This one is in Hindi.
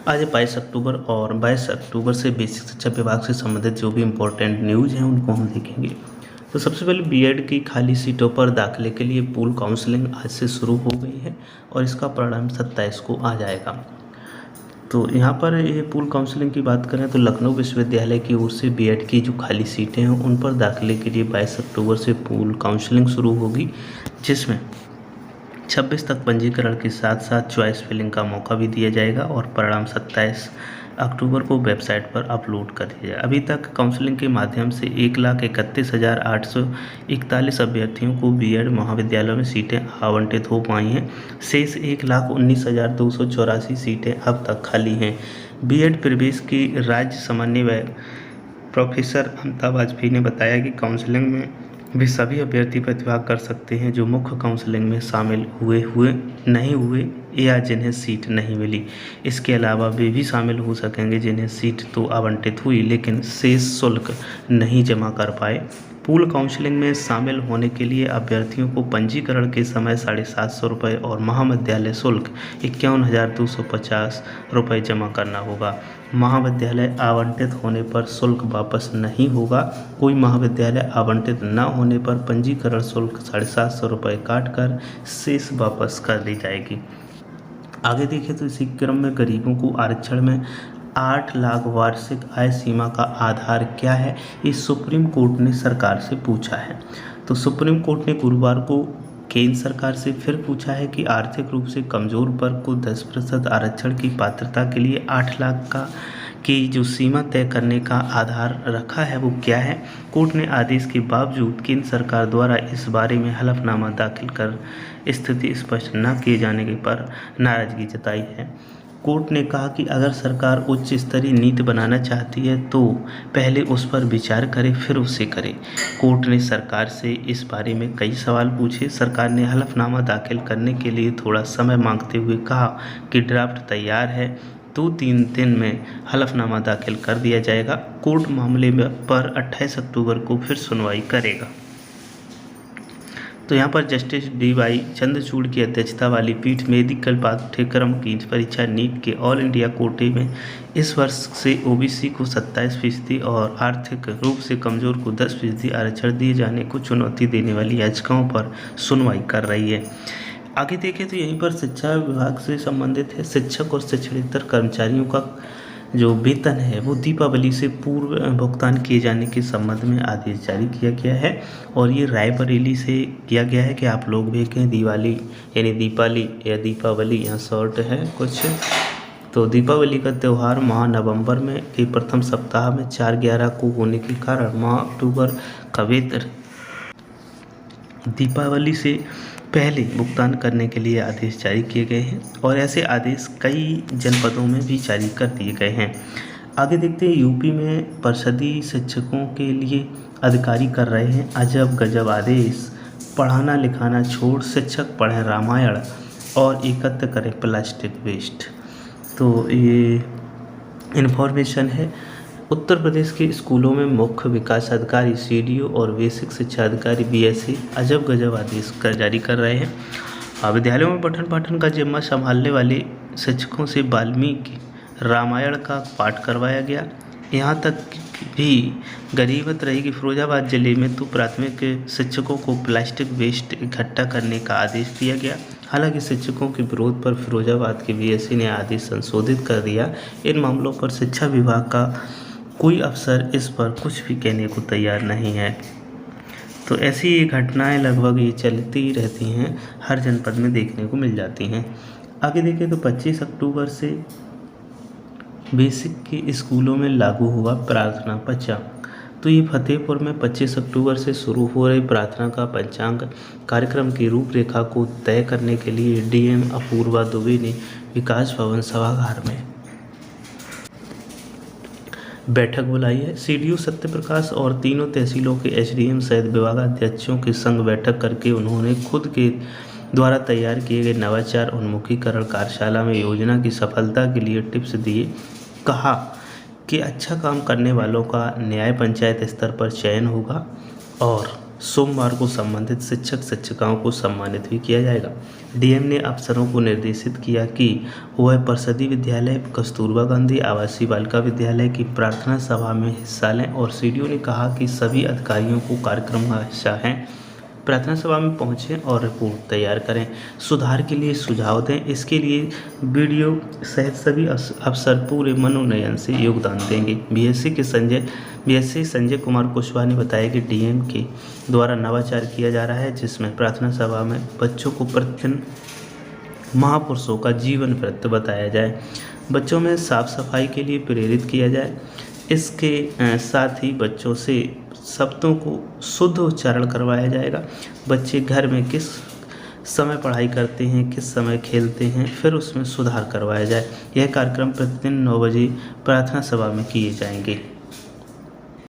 आज 22 अक्टूबर और 22 अक्टूबर से बेसिक शिक्षा विभाग से संबंधित जो भी इम्पोर्टेंट न्यूज़ हैं उनको हम देखेंगे। तो सबसे पहले बीएड की खाली सीटों पर दाखिले के लिए पूल काउंसलिंग आज से शुरू हो गई है और इसका परिणाम 27 को आ जाएगा। तो यहाँ पर ये पूल काउंसलिंग की बात करें तो लखनऊ विश्वविद्यालय की ओर से बीएड की जो खाली सीटें हैं उन पर दाखिले के लिए 22 अक्टूबर से पूल काउंसलिंग शुरू होगी, जिसमें 26 तक पंजीकरण के साथ साथ चॉइस फिलिंग का मौका भी दिया जाएगा और परिणाम 27 अक्टूबर को वेबसाइट पर अपलोड कर दिया जाएगा। अभी तक काउंसलिंग के माध्यम से 1,31,841 अभ्यर्थियों को बीएड महाविद्यालयों में सीटें आवंटित हो पाई हैं। शेष 1,19,284 सीटें अब तक खाली हैं। बीएड प्रवेश की राज्य समन्वय प्रोफेसर अमिताभ वाजपेयी ने बताया कि काउंसलिंग में वे सभी अभ्यर्थी प्रतिभाग कर सकते हैं जो मुख्य काउंसलिंग में शामिल नहीं हुए या जिन्हें सीट नहीं मिली। इसके अलावा वे भी शामिल हो सकेंगे जिन्हें सीट तो आवंटित हुई लेकिन शेष शुल्क नहीं जमा कर पाए। पूल काउंसलिंग में शामिल होने के लिए अभ्यर्थियों को पंजीकरण के समय 750 रुपये और महाविद्यालय शुल्क 51,250 रुपये जमा करना होगा। महाविद्यालय आवंटित होने पर शुल्क वापस नहीं होगा। कोई महाविद्यालय आवंटित न होने पर पंजीकरण शुल्क 750 रुपये काटकर शेष वापस कर दी जाएगी। आगे देखें तो इसी क्रम में गरीबों को आरक्षण में 8 लाख वार्षिक आय सीमा का आधार क्या है, ये सुप्रीम कोर्ट ने सरकार से पूछा है। तो सुप्रीम कोर्ट ने गुरुवार को केंद्र सरकार से फिर पूछा है कि आर्थिक रूप से कमजोर वर्ग को 10% आरक्षण की पात्रता के लिए 8 लाख की जो सीमा तय करने का आधार रखा है वो क्या है। कोर्ट ने आदेश के बावजूद केंद्र सरकार द्वारा इस बारे में हलफनामा दाखिल कर स्थिति स्पष्ट न किए जाने के पर नाराजगी जताई है। कोर्ट ने कहा कि अगर सरकार उच्च स्तरीय नीति बनाना चाहती है तो पहले उस पर विचार करे फिर उसे करे। कोर्ट ने सरकार से इस बारे में कई सवाल पूछे। सरकार ने हलफनामा दाखिल करने के लिए थोड़ा समय मांगते हुए कहा कि ड्राफ्ट तैयार है, 2-3 दिन में हलफनामा दाखिल कर दिया जाएगा। कोर्ट मामले पर 28 अक्टूबर को फिर सुनवाई करेगा। तो यहाँ पर जस्टिस DY चंद्रचूड़ की अध्यक्षता वाली पीठ मेडिकल पाठ्यक्रम की परीक्षा नीट के ऑल इंडिया कोटे में इस वर्ष से OBC को 27% और आर्थिक रूप से कमजोर को 10% आरक्षण दिए जाने को चुनौती देने वाली याचिकाओं पर सुनवाई कर रही है। आगे देखें तो यहीं पर शिक्षा विभाग से संबंधित है। शिक्षक और शिक्षणेतर कर्मचारियों का जो वेतन है वो दीपावली से पूर्व भुगतान किए जाने के संबंध में आदेश जारी किया गया है और ये रायबरेली से किया गया है कि आप लोग भी कहें दिवाली यानी दीपावली या दीपावली, यहाँ शॉर्ट है कुछ। तो दीपावली का त्यौहार माह नवंबर में के प्रथम सप्ताह में 4/11 को होने के कारण माह अक्टूबर का वेतन दीपावली से पहले भुगतान करने के लिए आदेश जारी किए गए हैं और ऐसे आदेश कई जनपदों में भी जारी कर दिए गए हैं। आगे देखते हैं यूपी में परिषदीय शिक्षकों के लिए अधिकारी कर रहे हैं अजब गजब आदेश। पढ़ाना लिखाना छोड़ शिक्षक पढ़ें रामायण और एकत्र करें प्लास्टिक वेस्ट। तो ये इन्फॉर्मेशन है। उत्तर प्रदेश के स्कूलों में मुख्य विकास अधिकारी CDO और बेसिक शिक्षा अधिकारी BSc अजब गजब आदेश जारी कर रहे हैं। विद्यालयों में पठन पाठन का जिम्मा संभालने वाले शिक्षकों से वाल्मीकि रामायण का पाठ करवाया गया। यहाँ तक भी गनीमत रही कि फिरोजाबाद जिले में तो प्राथमिक शिक्षकों को प्लास्टिक वेस्ट इकट्ठा करने का आदेश दिया गया। हालांकि शिक्षकों के विरोध पर फिरोजाबाद के BSc ने आदेश संशोधित कर दिया। इन मामलों पर शिक्षा विभाग का कोई अफसर इस पर कुछ भी कहने को तैयार नहीं है। तो ऐसी घटनाएं लगभग ये चलती ही रहती हैं, हर जनपद में देखने को मिल जाती हैं। आगे देखें तो 25 अक्टूबर से बेसिक के स्कूलों में लागू हुआ प्रार्थना पंचांग। तो ये फतेहपुर में 25 अक्टूबर से शुरू हो रही प्रार्थना का पंचांग कार्यक्रम की रूपरेखा को तय करने के लिए DM अपूर्वा दुबे ने विकास भवन सभागार में बैठक बुलाई है। CDO सत्यप्रकाश और तीनों तहसीलों के SDM सहित विभागाध्यक्षों के संग बैठक करके उन्होंने खुद के द्वारा तैयार किए गए नवाचार उन्मुखीकरण कार्यशाला में योजना की सफलता के लिए टिप्स दिए। कहा कि अच्छा काम करने वालों का न्याय पंचायत स्तर पर चयन होगा और सोमवार को संबंधित शिक्षक शिक्षिकाओं को सम्मानित भी किया जाएगा। डीएम ने अफसरों को निर्देशित किया कि वह परिषदीय विद्यालय, कस्तूरबा गांधी आवासीय बालिका विद्यालय की प्रार्थना सभा में हिस्सा लें और सीडीओ ने कहा कि सभी अधिकारियों को कार्यक्रम का हिस्सा हैं, प्रार्थना सभा में पहुंचें और रिपोर्ट तैयार करें, सुधार के लिए सुझाव दें। इसके लिए वीडियो सहित सभी अफसर पूरे मनोनयन से योगदान देंगे। बीएससी संजय कुमार कुशवाहा ने बताया कि डीएम के द्वारा नवाचार किया जा रहा है, जिसमें प्रार्थना सभा में बच्चों को प्रतिदिन महापुरुषों का जीवन वृत्त बताया जाए, बच्चों में साफ सफाई के लिए प्रेरित किया जाए। इसके साथ ही बच्चों से शब्दों को शुद्ध उच्चारण करवाया जाएगा। बच्चे घर में किस समय पढ़ाई करते हैं, किस समय खेलते हैं, फिर उसमें सुधार करवाया जाए। यह कार्यक्रम प्रतिदिन 9 बजे प्रार्थना सभा में किए जाएंगे।